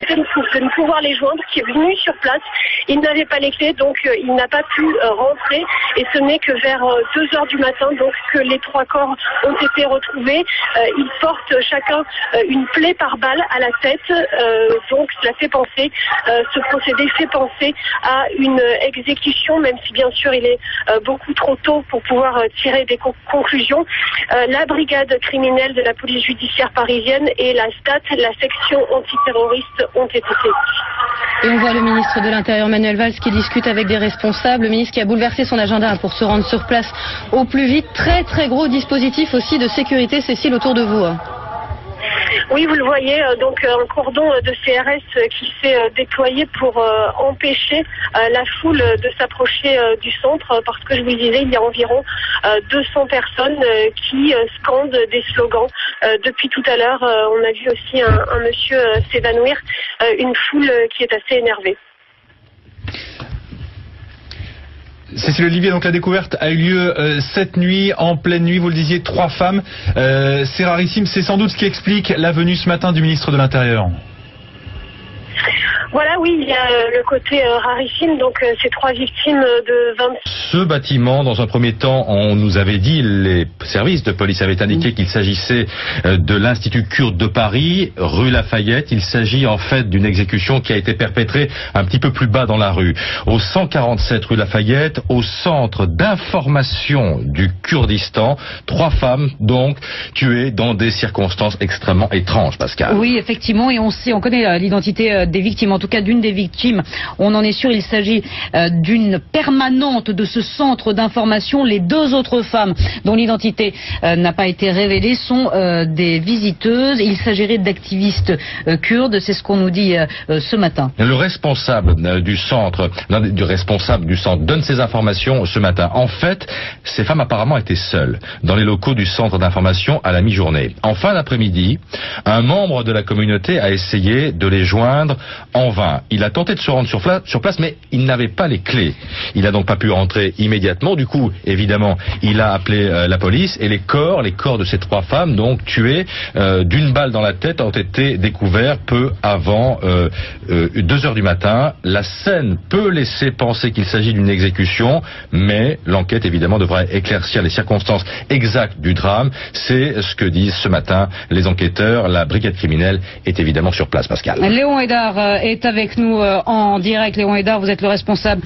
tenté de ne pouvoir les joindre, qui est venu sur place. Il n'avait pas les clés, donc il n'a pas pu rentrer. Et ce n'est que vers 2h du matin donc que les 3 corps ont été retrouvés. Ils portent chacun une plaie par balle à la tête. Donc cela fait penser, ce procédé fait penser à une exécution, même si bien sûr il est beaucoup trop tôt pour pouvoir tirer des conclusions. La brigade criminelle de la police judiciaire parisienne et la STAT, la section antiterroriste, ont été saisis. Et on voit le ministre de l'Intérieur Manuel Valls qui discute avec des responsables, le ministre qui a bouleversé son agenda pour se rendre sur place au plus vite. Très très gros dispositif aussi de sécurité, Cécile, autour de vous. Oui, vous le voyez, donc un cordon de CRS qui s'est déployé pour empêcher la foule de s'approcher du centre, parce que je vous le disais, il y a environ 200 personnes qui scandent des slogans. Depuis tout à l'heure, on a vu aussi un monsieur s'évanouir, une foule qui est assez énervée. Cécile Olivier, donc la découverte a eu lieu cette nuit, en pleine nuit, vous le disiez, 3 femmes. C'est rarissime, c'est sans doute ce qui explique la venue ce matin du ministre de l'Intérieur. Voilà, oui, il y a le côté rarissime, donc ces 3 victimes de 20... Ce bâtiment, dans un premier temps, on nous avait dit, les services de police avaient indiqué qu'il s'agissait de l'Institut kurde de Paris, rue Lafayette. Il s'agit en fait d'une exécution qui a été perpétrée un petit peu plus bas dans la rue, au 147 rue Lafayette, au centre d'information du Kurdistan. 3 femmes, donc, tuées dans des circonstances extrêmement étranges, Pascal. Oui, effectivement, et on connaît l'identité des victimes, en tout cas d'une des victimes. On en est sûr, il s'agit d'une permanente de ce centre d'information. Les 2 autres femmes, dont l'identité n'a pas été révélée, sont des visiteuses. Il s'agirait d'activistes kurdes, c'est ce qu'on nous dit ce matin. Le responsable du centre donne ces informations ce matin. En fait, ces femmes apparemment étaient seules dans les locaux du centre d'information à la mi-journée. En fin d'après-midi, un membre de la communauté a essayé de les joindre en vain. Il a tenté de se rendre sur place, mais il n'avait pas les clés. Il n'a donc pas pu rentrer immédiatement. Du coup, évidemment, il a appelé la police et les corps de ces 3 femmes, donc tuées d'une balle dans la tête, ont été découverts peu avant 2h du matin. La scène peut laisser penser qu'il s'agit d'une exécution, mais l'enquête, évidemment, devra éclaircir les circonstances exactes du drame. C'est ce que disent ce matin les enquêteurs. La brigade criminelle est évidemment sur place, Pascal. Léon Hédard est avec nous en direct. Léon Hédard, vous êtes le responsable